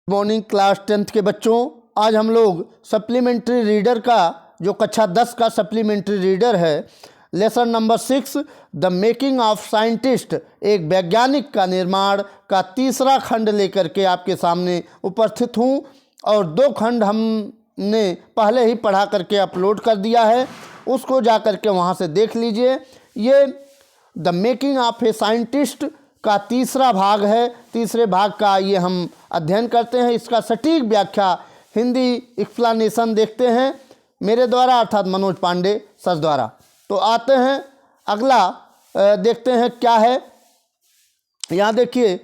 Morning class 10th के बच्चों, आज हम लोग सप्लीमेंट्री रीडर का जो कक्षा 10 का सप्लीमेंट्री रीडर है, lesson number 6 the making of scientist, एक वैज्ञानिक का निर्माण का तीसरा खंड लेकर के आपके सामने उपस्थित हूँ। और 2 खंड हमने पहले ही पढ़ा करके अपलोड कर दिया है, उसको जा करके वहाँ से देख लीजिए। ये the making of a scientist का तीसरा भाग है। तीसरे भाग का ये हम अध्ययन करते हैं। इसका सटीक व्याख्या हिंदी एक्सप्लेनेशन देखते हैं मेरे द्वारा, अर्थात मनोज पांडे सर द्वारा। तो आते हैं अगला, देखते हैं क्या है। यहाँ देखिए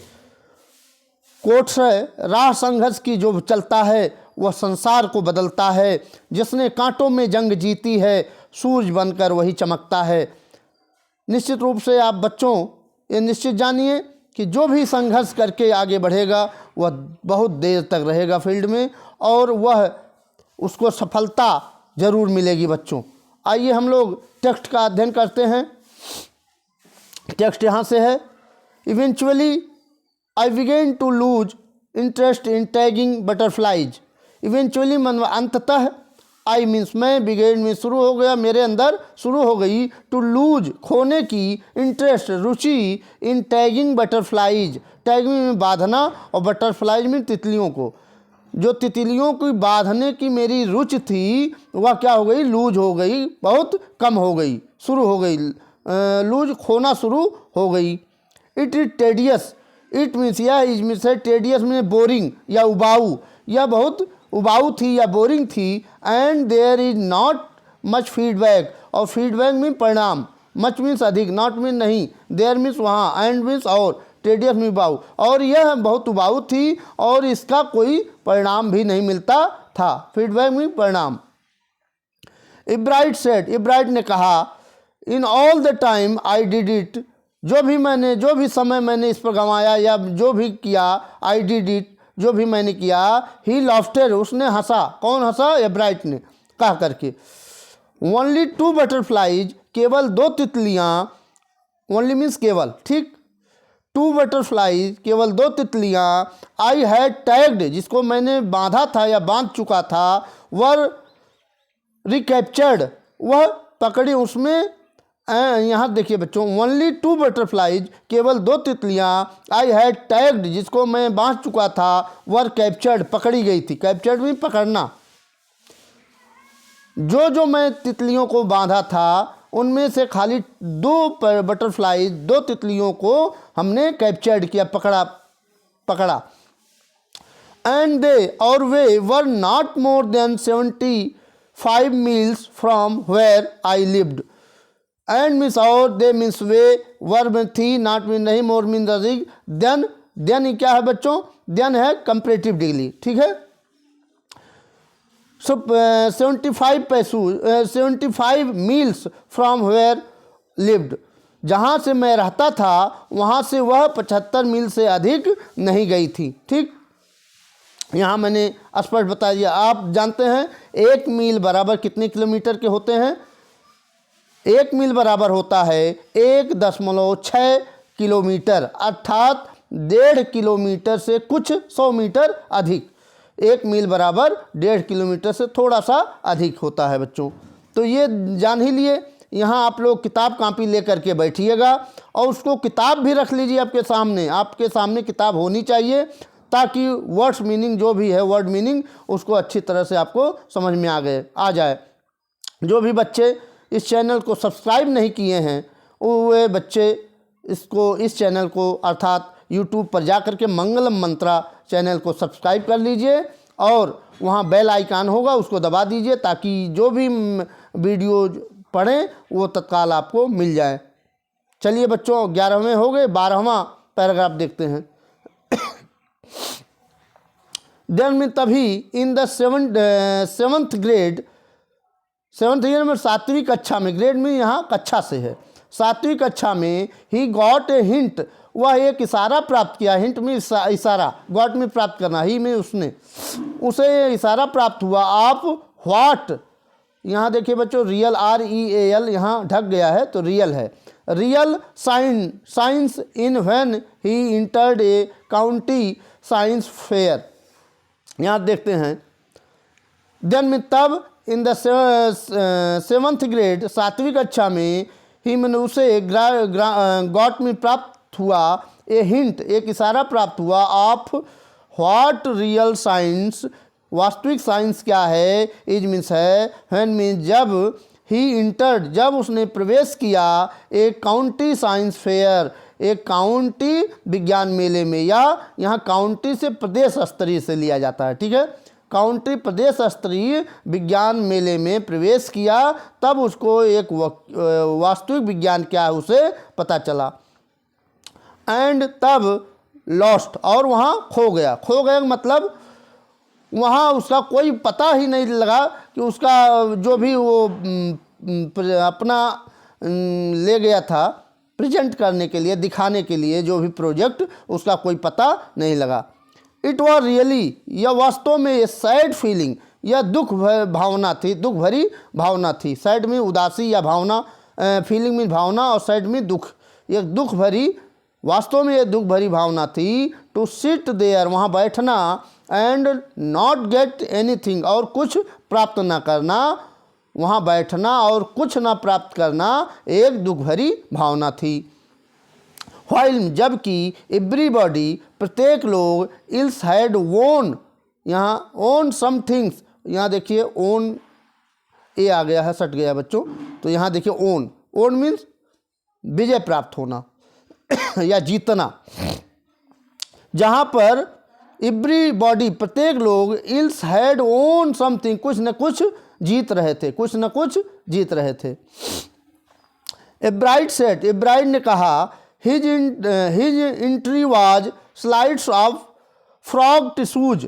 कोट्स है, राह संघर्ष की जो चलता है वह संसार को बदलता है, जिसने कांटों में जंग जीती है सूरज बनकर वही चमकता है। निश्चित रूप से आप बच्चों ये निश्चित जानिए कि जो भी संघर्ष करके आगे बढ़ेगा वह बहुत देर तक रहेगा फील्ड में, और वह उसको सफलता ज़रूर मिलेगी बच्चों। आइए हम लोग टेक्स्ट का अध्ययन करते हैं। टेक्स्ट यहाँ से है, eventually I begin to lose interest in tagging butterflies. Eventually मन अंततः, आई मीन्स मैं, बिगेन में शुरू हो गया, मेरे अंदर शुरू हो गई, टू लूज खोने की, इंटरेस्ट रुचि, इन टैगिंग बटरफ्लाइज, टैगिंग में बांधना और बटरफ्लाइज में तितलियों को। जो तितलियों की बांधने की मेरी रुचि थी वह क्या हो गई, लूज हो गई, बहुत कम हो गई, शुरू हो गई, लूज खोना शुरू हो गई। It is tedious, it means यह, इज मीन्स है, टेडियस में बोरिंग या उबाऊ, यह बहुत उबाऊ थी या बोरिंग थी। And there is not much feedback, और फीडबैक में परिणाम, मच मीन्स अधिक, नॉट मीन नहीं, देयर मीन्स वहाँ, एंड मीन्स और, टेडियस में उबाऊ, और यह बहुत उबाऊ थी और इसका कोई परिणाम भी नहीं मिलता था। फीडबैक में परिणाम। इब्राइट सेड, इब्राइट ने कहा, in all the time I did it, जो भी समय मैंने इस पर गंवाया या जो भी किया, आई डिड इट, जो भी मैंने किया, ही लाफ्टर, उसने हंसा। कौन हंसा? एब्राइट ने कह करके। ओनली 2 बटरफ्लाइज, केवल 2 तितलियाँ, ओनली मीन्स केवल, ठीक, 2 बटरफ्लाइज, केवल 2 तितलियाँ, आई हैड टैग्ड, जिसको मैंने बांधा था या बांध चुका था, वर रिकैप्चर्ड, वह पकड़ी उसमें। यहाँ देखिए बच्चों, ओनली 2 बटरफ्लाइज, केवल 2 तितलियाँ, आई हैड टैग्ड, जिसको मैं बांध चुका था, वर कैप्चर्ड, पकड़ी गई थी। कैप्चर्ड में पकड़ना। जो मैं तितलियों को बांधा था उनमें से खाली 2 बटरफ्लाइज, 2 तितलियों को हमने कैप्चर्ड किया, पकड़ा। एंड दे, और वे, were not more than 75 miles from where I lived. And means और, दे मीन्स वे, वर में थी, नॉट मीन नहीं, मोर मीन अधिक, देन क्या है बच्चों? देन है कंपैरेटिव डिग्री, ठीक है। 75 मील्स फ्रॉम वेयर लिव्ड, जहाँ से मैं रहता था वहाँ से वह 75 मील से अधिक नहीं गई थी, ठीक। यहाँ मैंने स्पष्ट बता दिया। आप जानते हैं 1 मील बराबर कितने किलोमीटर के होते हैं? 1 मील बराबर होता है 1.6 किलोमीटर, अर्थात 1.5 किलोमीटर से कुछ 100 मीटर अधिक। 1 मील बराबर 1.5 किलोमीटर से थोड़ा सा अधिक होता है बच्चों। तो ये जान ही लिए। यहाँ आप लोग किताब कापी लेकर के बैठिएगा और उसको किताब भी रख लीजिए आपके सामने किताब होनी चाहिए, ताकि वर्ड्स मीनिंग जो भी है, वर्ड मीनिंग, उसको अच्छी तरह से आपको समझ में आ जाए। जो भी बच्चे इस चैनल को सब्सक्राइब नहीं किए हैं वे बच्चे इस चैनल को अर्थात यूट्यूब पर जा कर के मंगलम मंत्रा चैनल को सब्सक्राइब कर लीजिए, और वहाँ बेल आइकन होगा उसको दबा दीजिए, ताकि जो भी वीडियो पढ़ें वो तत्काल आपको मिल जाए। चलिए बच्चों, 11वें हो गए, 12वां पैराग्राफ देखते हैं। देन में तभी in the 7th grade, 7th grade में 7वीं कक्षा में, ग्रेड में यहाँ कक्षा से है, 7वीं कक्षा में, ही गॉट ए हिंट, वह एक इशारा प्राप्त किया। हिंट में इशारा, गॉट में प्राप्त करना, ही में उसे इशारा प्राप्त हुआ। आप व्हाट, यहाँ देखिए बच्चों, रियल, REAL यहाँ ढक गया है तो रियल है। Real science in when he entered A county science fair, यहाँ देखते हैं, देन में तब इन द 7th ग्रेड, 7वीं कक्षा में ही मैंने उसे गॉट में प्राप्त हुआ ए हिंट, एक इशारा प्राप्त हुआ ऑफ व्हाट रियल साइंस, वास्तविक साइंस क्या है, इज मीन्स है, व्हेन मीन्स जब, ही इंटर्ड जब उसने प्रवेश किया, एक काउंटी साइंस फेयर, एक काउंटी विज्ञान मेले में, या यहाँ काउंटी से प्रदेश स्तरीय से लिया जाता है, ठीक है, काउंटी प्रदेश स्तरीय विज्ञान मेले में प्रवेश किया, तब उसको एक वास्तविक विज्ञान क्या है उसे पता चला। एंड तब लॉस्ट, और वहाँ खो गया, खो गया मतलब वहाँ उसका कोई पता ही नहीं लगा कि उसका जो भी वो अपना ले गया था प्रेजेंट करने के लिए, दिखाने के लिए जो भी प्रोजेक्ट, उसका कोई पता नहीं लगा। इट वॉज रियली, यह वास्तव में ये सैड फीलिंग, यह दुख भावना थी, दुख भरी भावना थी। सैड में उदासी या भावना, फीलिंग में भावना, और सैड में दुख, ये दुख भरी, वास्तव में ये दुख भरी भावना थी। टू सिट देयर, वहाँ बैठना, एंड नॉट गेट एनीथिंग, और कुछ प्राप्त ना करना, वहाँ बैठना और कुछ ना प्राप्त करना एक दुख भरी भावना थी। व्हाइल, जबकि एवरीबॉडी, प्रत्येक लोग, इल्स हैड वोन, यहाँ ओन सम थिंग्स, यहाँ देखिए ओन ए आ गया है, सट गया बच्चों, तो यहाँ देखिए ओन, ओन मीन्स विजय प्राप्त होना या जीतना। जहाँ पर एवरीबॉडी, प्रत्येक लोग, इल्स हैड ओन समथिंग, कुछ न कुछ जीत रहे थे, कुछ न कुछ जीत रहे थे। एब्राइड सेट, एब्राइड ने कहा, his entry was slides of frog tissues,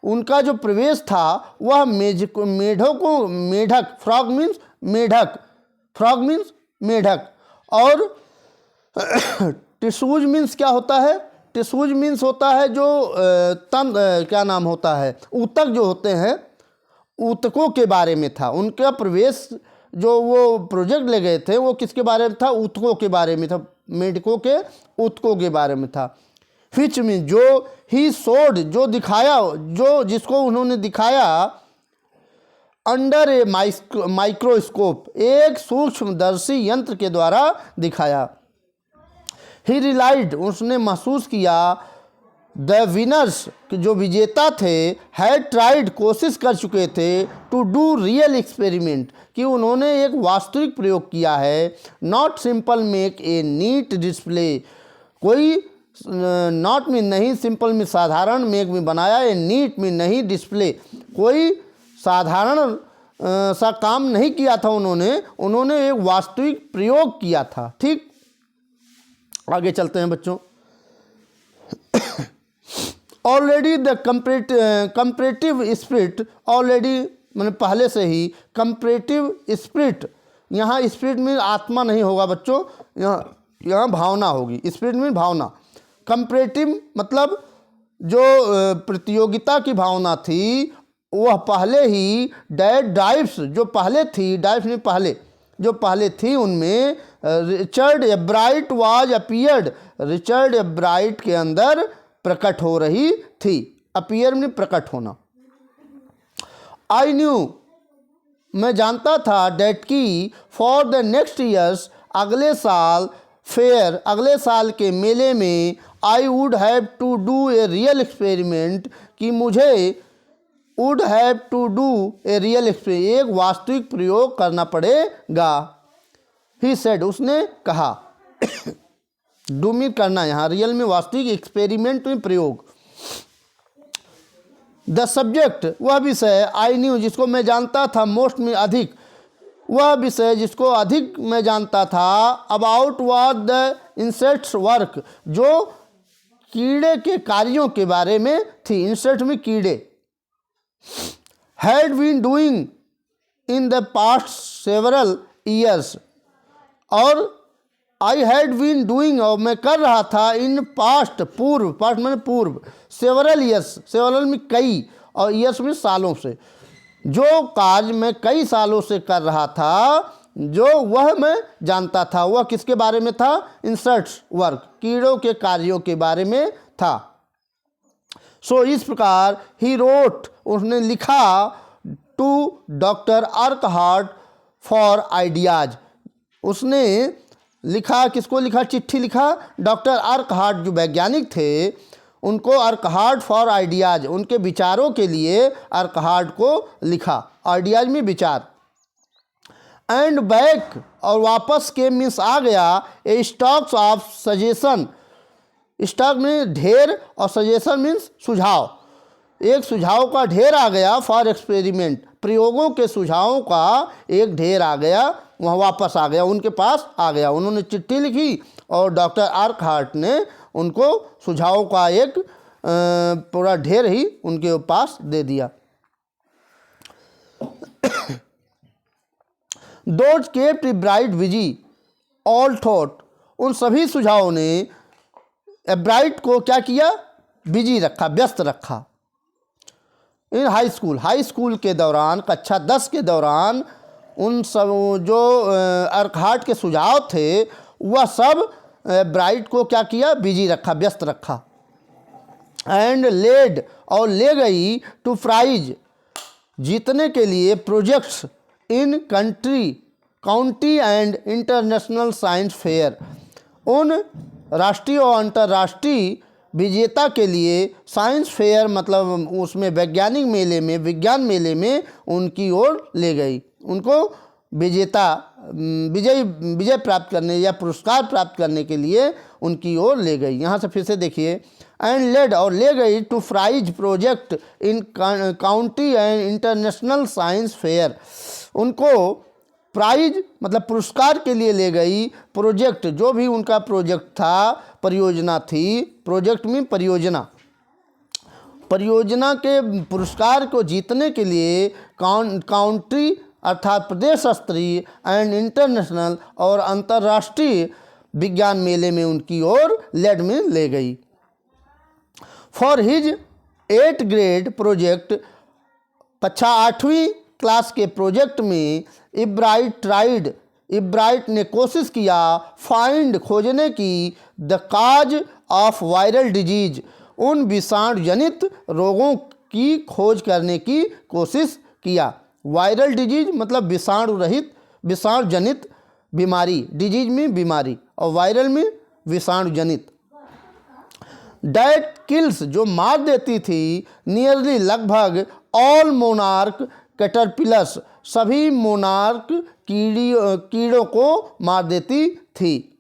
उनका जो प्रवेश था वह मेढक, फ्रॉग मीन्स मेढक, फ्रॉग मीन्स मेढक, और टिश्यूज मीन्स क्या होता है, टिश्यूज मीन्स होता है जो क्या नाम होता है, ऊतक जो होते हैं, ऊतकों के बारे में था उनका प्रवेश। जो वो प्रोजेक्ट ले गए थे वो किसके बारे में था, ऊतकों के बारे में था, मेढकों के ऊतकों के बारे में था। विच मीन, जो ही शोड, जो दिखाया, जो जिसको उन्होंने दिखाया, अंडर ए माइक्रोस्कोप, एक सूक्ष्मदर्शी यंत्र के द्वारा दिखाया। ही रिलाइड, उसने महसूस किया, द विनर्स, जो विजेता थे, हैड ट्राइड, कोशिश कर चुके थे, टू डू रियल एक्सपेरिमेंट, कि उन्होंने एक वास्तविक प्रयोग किया है। Not simple make a neat display, कोई नॉट में नहीं, सिंपल में साधारण, मेक में बनाया, ए नीट में नहीं, डिस्प्ले कोई साधारण सा काम नहीं किया था उन्होंने एक वास्तविक प्रयोग किया था। ठीक, आगे चलते हैं बच्चों। Already the comparative spirit, already मैंने पहले से ही, कंपैरेटिव स्पिरिट, यहाँ स्पिरिट में आत्मा नहीं होगा बच्चों, यहाँ भावना होगी, स्पिरिट में भावना। कंपैरेटिव मतलब जो प्रतियोगिता की भावना थी वह पहले ही डाइव्स, जो पहले थी, डाइव्स में पहले, जो पहले थी उनमें, रिचर्ड एब्राइट वाज अपीयर्ड, रिचर्ड एब्राइट के अंदर प्रकट हो रही थी। अपीयर में प्रकट होना। आई न्यू, मैं जानता था, डेट की, फॉर द नेक्स्ट ईयर्स, अगले साल, फेयर, अगले साल के मेले में, I would have to do a real experiment, कि मुझे would have to do a real experiment, एक वास्तविक प्रयोग करना पड़ेगा। ही सेड, उसने कहा, डू में करना, यहाँ रियल में वास्तविक, एक्सपेरिमेंट में प्रयोग। द सब्जेक्ट, वह विषय, आई न्यू, जिसको मैं जानता था, मोस्ट में अधिक, वह विषय जिसको अधिक मैं जानता था, about was the insects work, जो कीड़े के कार्यों के बारे में थी, इंसेक्ट में कीड़े। Had been doing in the past several years, और आई हैड बीन डूइंग, और मैं कर रहा था, इन पास्ट, पूर्व, पास्ट मैंने पूर्व, सेवरल ईयर्स, सेवरल में कई, और ईयर्स में सालों से, जो कार्य मैं कई सालों से कर रहा था, जो वह मैं जानता था, वह किसके बारे में था, इंसेक्ट्स वर्क, कीड़ों के कार्यों के बारे में था। सो इस प्रकार ही रोट, उसने लिखा टू डॉक्टर अर्कहार्ट फॉर आइडियाज। उसने लिखा, किसको लिखा, चिट्ठी लिखा, डॉक्टर अर्कहार्ट जो वैज्ञानिक थे उनको, अर्कहार्ट फॉर आइडियाज, उनके विचारों के लिए अर्कहार्ट को लिखा, आइडियाज में विचार। एंड बैक, और वापस के मीन्स आ गया, ए स्टॉक्स ऑफ सजेशन, स्टॉक में ढेर और सजेशन मीन्स सुझाव, एक सुझाव का ढेर आ गया फॉर एक्सपेरिमेंट, प्रयोगों के सुझावों का एक ढेर आ गया, वहाँ वापस आ गया, उनके पास आ गया। उन्होंने चिट्ठी लिखी और डॉक्टर अर्कहार्ट ने उनको सुझावों का एक पूरा ढेर ही उनके पास दे दिया। Those kept एब्राइट busy all thought, उन सभी सुझावों ने एब्राइट को क्या किया, बिजी रखा, व्यस्त रखा। इन हाई स्कूल के दौरान, कक्षा 10 के दौरान उन सब जो अर्कहार्ट के सुझाव थे वह सब ब्राइट को क्या किया, बिजी रखा, व्यस्त रखा। एंड लेड, और ले गई, टू प्राइज, जीतने के लिए, projects in county and international science fair, उन राष्ट्रीय और अंतर्राष्ट्रीय विजेता के लिए साइंस फेयर, मतलब उसमें वैज्ञानिक मेले में, विज्ञान मेले में उनकी ओर ले गई, उनको विजय प्राप्त करने या पुरस्कार प्राप्त करने के लिए उनकी ओर ले गई। यहाँ से फिर से देखिए, एंड लेड, और ले गई, two prize project in county and international science fair, उनको प्राइज मतलब पुरस्कार के लिए ले गई, प्रोजेक्ट जो भी उनका प्रोजेक्ट था, परियोजना थी, प्रोजेक्ट में परियोजना, परियोजना के पुरस्कार को जीतने के लिए काउंट्री अर्थात प्रदेश स्तरीय एंड इंटरनेशनल और अंतर्राष्ट्रीय विज्ञान मेले में उनकी ओर लेड में ले गई। For his 8th grade project, कक्षा 8वीं क्लास के प्रोजेक्ट में इब्राइट ने कोशिश किया, फाइंड, खोजने की, the cause of viral disease, उन विषाणु जनित रोगों की खोज करने की कोशिश किया। वायरल डिजीज मतलब विषाणु रहित, विषाणु जनित बीमारी, डिजीज में बीमारी और वायरल में विषाणु जनित। डैट किल्स, जो मार देती थी, नियरली लगभग, ऑल मोनार्क कैटरपिलर्स, सभी मोनार्क कीड़ों को मार देती थी।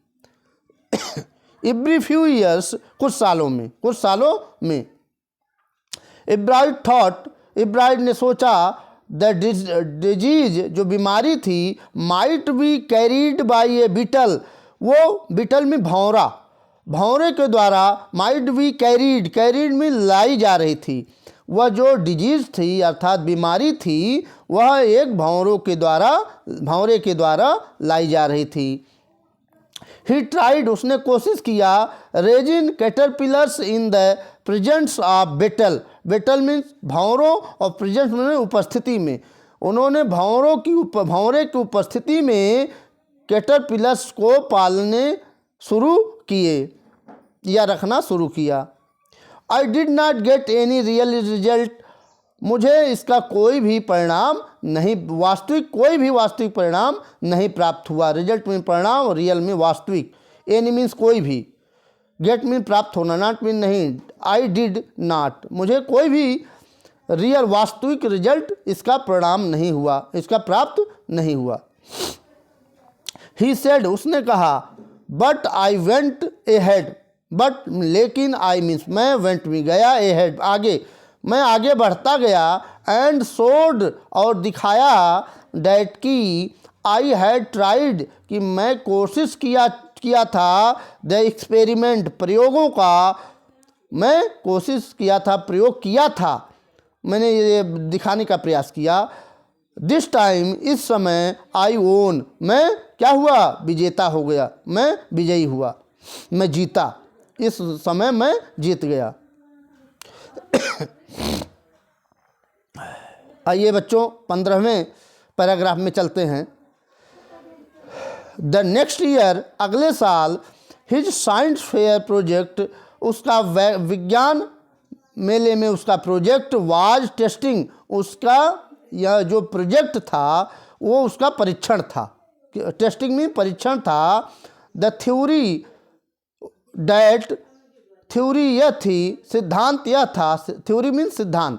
एवरी फ्यू ईयर्स, कुछ सालों में। इब्राइट ने सोचा, द डिजीज, जो बीमारी थी, might be carried by a beetle, वो बीटल में भौरे के द्वारा, माइट बी कैरीड में लाई जा रही थी। वह जो डिजीज थी अर्थात बीमारी थी, वह एक भौरे के द्वारा लाई जा रही थी। ही ट्राइड, उसने कोशिश किया, raising caterpillars in the presence of beetle means भौरों और प्रेजेंस में उपस्थिति में, उन्होंने भौरे की उपस्थिति में कैटरपिलर्स को पालने शुरू किए या रखना शुरू किया। I did not get any real result, मुझे इसका कोई भी वास्तविक परिणाम नहीं प्राप्त हुआ। रिजल्ट में परिणाम और रियल में वास्तविक। एनी मीन्स कोई भी, गेट मीन प्राप्त होना, नॉट मीन नहीं। आई डिड नॉट, मुझे कोई भी रियल वास्तविक रिजल्ट इसका परिणाम नहीं हुआ, इसका प्राप्त नहीं हुआ। ही सेड, उसने कहा, but I went ahead, but लेकिन, आई मीन्स मैं, वेंट में गया, एहेड आगे, मैं आगे बढ़ता गया, एंड शोड और दिखाया, डैट की, आई हैड ट्राइड कि मैं कोशिश किया था, द एक्सपेरिमेंट प्रयोगों का, मैं कोशिश किया था, प्रयोग किया था, मैंने ये दिखाने का प्रयास किया। दिस टाइम, इस समय, आई ओन, मैं क्या हुआ, विजेता हो गया, मैं विजयी हुआ, मैं जीता, इस समय मैं जीत गया। आइए बच्चों 15वें पैराग्राफ में चलते हैं। द नेक्स्ट ईयर, अगले साल, हिज साइंस फेयर प्रोजेक्ट, उसका विज्ञान मेले में उसका प्रोजेक्ट वाज टेस्टिंग, उसका यह जो प्रोजेक्ट था वो उसका परीक्षण था। टेस्टिंग में परीक्षण था। द थ्योरी डैट, थ्योरी यह थी, सिद्धांत यह था, थ्योरी मीन सिद्धांत,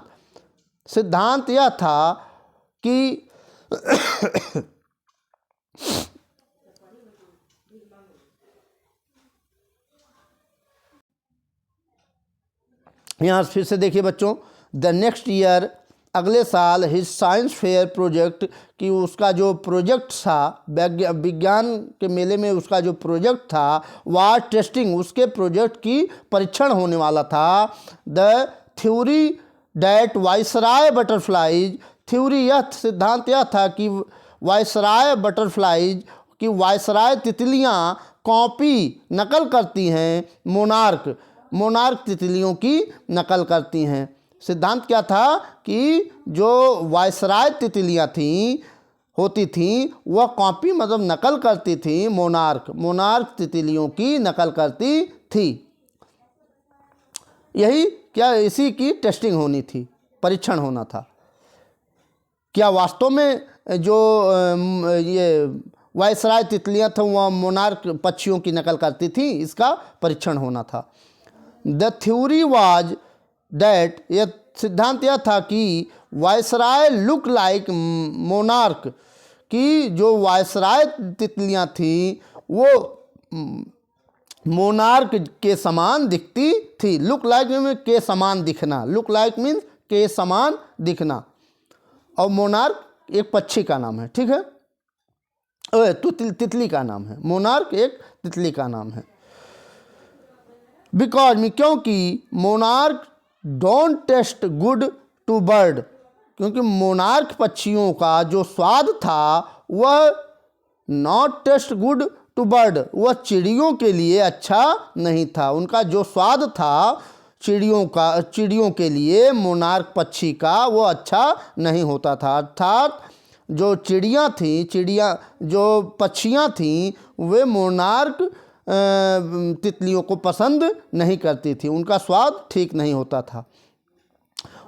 सिद्धांत यह था कि यहाँ फिर से देखिए बच्चों, द नेक्स्ट ईयर, अगले साल, हिज साइंस फेयर प्रोजेक्ट, कि उसका जो प्रोजेक्ट था विज्ञान के मेले में उसका जो प्रोजेक्ट था, वाज टेस्टिंग, उसके प्रोजेक्ट की परीक्षण होने वाला था। The theory that viceroy butterflies, theory यह सिद्धांत यह था कि वाइसराय बटरफ्लाइज, कि वाइसराय तितलियाँ कॉपी नकल करती हैं मोनार्क, मोनार्क तितलियों की नकल करती हैं। सिद्धांत क्या था कि जो वाइसराय तितलियाँ होती थीं वह कॉपी मतलब नकल करती थी मोनार्क, मोनार्क तितलियों की नकल करती थी। यही क्या, इसी की टेस्टिंग होनी थी, परीक्षण होना था। क्या वास्तव में जो ये वाइसराय तितलियाँ थी वह मोनार्क पक्षियों की नकल करती थी, इसका परीक्षण होना था। द थ्योरी वाज डैट, यह सिद्धांत यह था कि वाइसराय लुक लाइक मोनार्क, कि जो वाइसराय तितलियाँ थीं वो मोनार्क के समान दिखती थी। लुक लाइक में के समान दिखना, लुक लाइक मीन्स के समान दिखना, और मोनार्क एक पक्षी का नाम है, ठीक है, तितली का नाम है, मोनार्क एक तितली का नाम है। बिकॉज में, क्योंकि monarch don't taste good to bird, क्योंकि मोनार्क पक्षियों का जो स्वाद था वह not taste good to bird, वह चिड़ियों के लिए अच्छा नहीं था। उनका जो स्वाद था चिड़ियों के लिए मोनार्क पक्षी का वो अच्छा नहीं होता था। अर्थात जो जो पक्षियाँ थीं वे मोनार्क तितलियों को पसंद नहीं करती थी, उनका स्वाद ठीक नहीं होता था।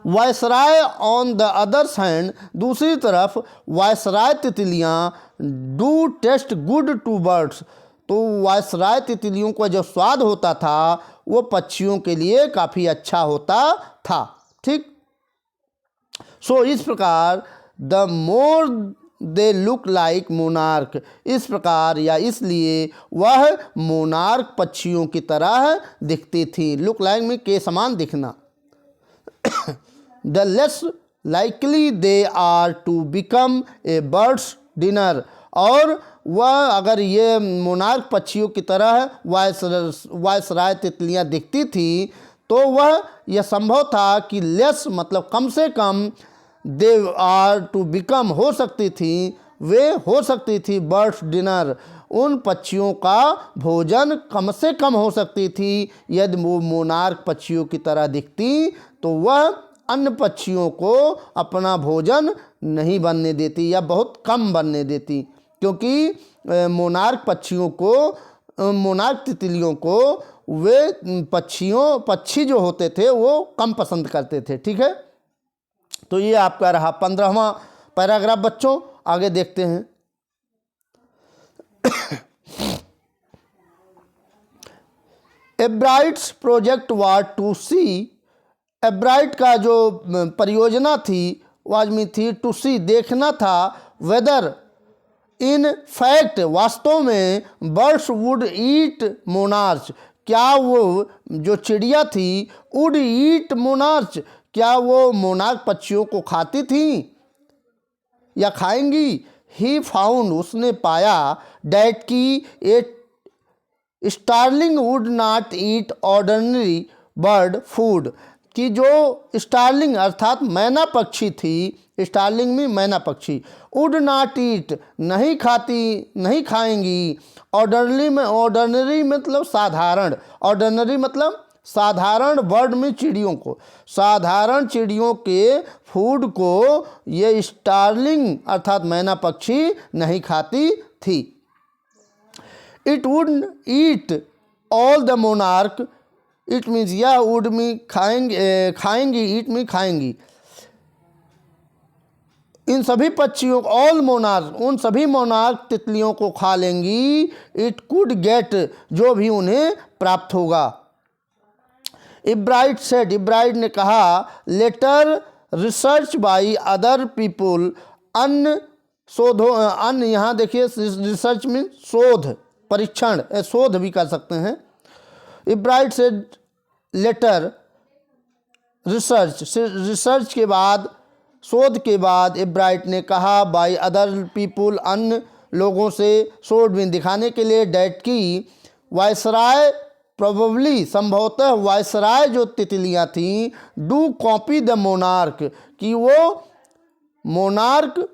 Viceroy on the others hand, दूसरी तरफ वाइसराय तितलियाँ do taste good to birds, तो वाइसराय तितलियों का जो स्वाद होता था वो पक्षियों के लिए काफ़ी अच्छा होता था, ठीक। सो इस प्रकार the more they look like monarch, इस प्रकार या इसलिए वह मोनार्क पक्षियों की तरह दिखती थी। लुक लाइक में के समान दिखना। The less likely they are to become a birds dinner, और वह अगर ये मोनार्क पक्षियों की तरह वाइसराय तितलियाँ दिखती थी तो वह यह संभव था कि लेस मतलब कम से कम, दे आर टू बिकम हो सकती थी, वे हो सकती थी बर्ड्स डिनर, उन पक्षियों का भोजन कम से कम हो सकती थी यदि वो मोनार्क पक्षियों की तरह दिखती, तो वह अन्य पक्षियों को अपना भोजन नहीं बनने देती या बहुत कम बनने देती, क्योंकि मोनार्क पक्षियों को, मोनार्क तितलियों को वे पक्षी जो होते थे वो कम पसंद करते थे, ठीक है। तो ये आपका रहा 15वां पैराग्राफ बच्चों। आगे देखते हैं। Ebright's project was to see, Ebright का जो परियोजना थी वाज में थी टू सी, देखना था, वेदर इन फैक्ट वास्तव में बर्ड्स वुड ईट मोनार्च, क्या वो जो चिड़िया थी वुड ईट मोनार्च, क्या वो मोनार्क पक्षियों को खाती थी या खाएंगी। ही फाउंड, उसने पाया, डैट की a starling would not eat ordinary bird food, कि जो स्टार्लिंग अर्थात मैना पक्षी थी, स्टार्लिंग में मैना पक्षी, वुड नॉट ईट नहीं खाएंगी, ऑर्डिनरी मतलब साधारण, ऑर्डिनरी मतलब साधारण बर्ड में चिड़ियों को, साधारण चिड़ियों के फूड को ये स्टार्लिंग अर्थात मैना पक्षी नहीं खाती थी। It would eat all the monarch it means यह वुड मी खाएंगे, खाएंगी, ईट मी खाएंगी। इन सभी पक्षियों, ऑल मोनार्क, उन सभी मोनार्क तितलियों को खा लेंगी। इट कुड गेट, जो भी उन्हें प्राप्त होगा। इब्राइट सेड, इब्राइट ने कहा, later research by other people, अन्य शोधो, अन्य यहाँ देखिए रिसर्च में शोध, परीक्षण, शोध भी कर सकते हैं। Ebright said later research, research के बाद, शोध के बाद इब्राइट ने कहा, बाय अदर पीपुल, अन्य लोगों से, शोध में दिखाने के लिए, डैट की वायसराय प्रोबेबली, संभवतः वायसराय जो तितलियां थीं, डू कॉपी द मोनार्क, कि वो मोनार्क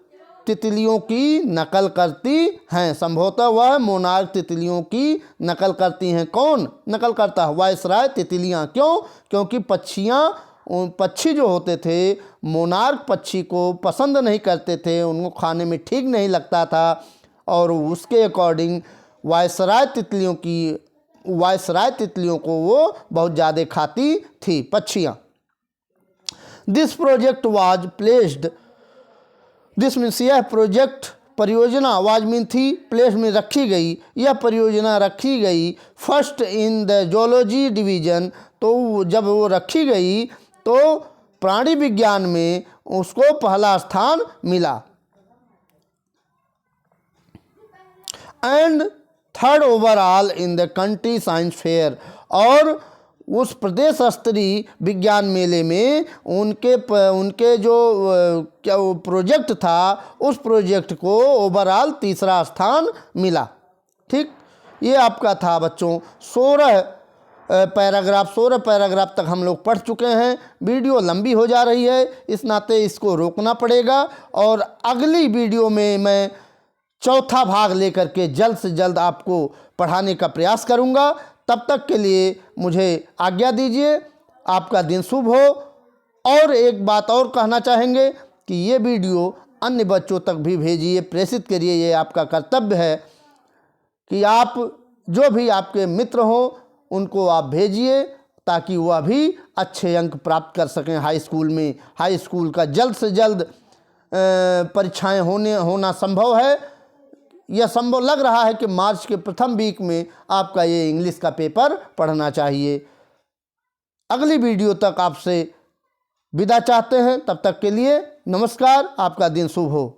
तितलियों की नकल करती हैं। संभवतः वह मोनार्क तितलियों की नकल करती हैं। कौन नकल करता है? वायसराय तितलियां। क्यों? क्योंकि पक्षी जो होते थे मोनार्क पक्षी को पसंद नहीं करते थे, उनको खाने में ठीक नहीं लगता था, और उसके अकॉर्डिंग वायसराय तितलियों को वो बहुत ज़्यादा खाती थी पक्षियाँ। This project was placed, this means यह प्रोजेक्ट, परियोजना, वाज मीन थी, प्लेस में रखी गई, यह परियोजना रखी गई, first in the zoology division, तो जब वो रखी गई तो प्राणी विज्ञान में उसको पहला स्थान मिला। And third overall in the country science fair, और उस प्रदेश स्तरीय विज्ञान मेले में उनके जो क्या वो प्रोजेक्ट था, उस प्रोजेक्ट को ओवरऑल तीसरा स्थान मिला। ठीक, ये आपका था बच्चों 16 पैराग्राफ तक हम लोग पढ़ चुके हैं। वीडियो लंबी हो जा रही है, इस नाते इसको रोकना पड़ेगा, और अगली वीडियो में मैं चौथा भाग लेकर के जल्द से जल्द आपको पढ़ाने का प्रयास करूंगा। तब तक के लिए मुझे आज्ञा दीजिए। आपका दिन शुभ हो। और एक बात और कहना चाहेंगे कि ये वीडियो अन्य बच्चों तक भी भेजिए, प्रेषित करिए। ये आपका कर्तव्य है कि आप जो भी आपके मित्र हों उनको आप भेजिए, ताकि वह भी अच्छे अंक प्राप्त कर सकें हाई स्कूल में। हाई स्कूल का जल्द से जल्द परीक्षाएं होना संभव है। यह संभव लग रहा है कि मार्च के प्रथम वीक में आपका ये इंग्लिश का पेपर पढ़ना चाहिए। अगली वीडियो तक आपसे विदा चाहते हैं। तब तक के लिए नमस्कार। आपका दिन शुभ हो।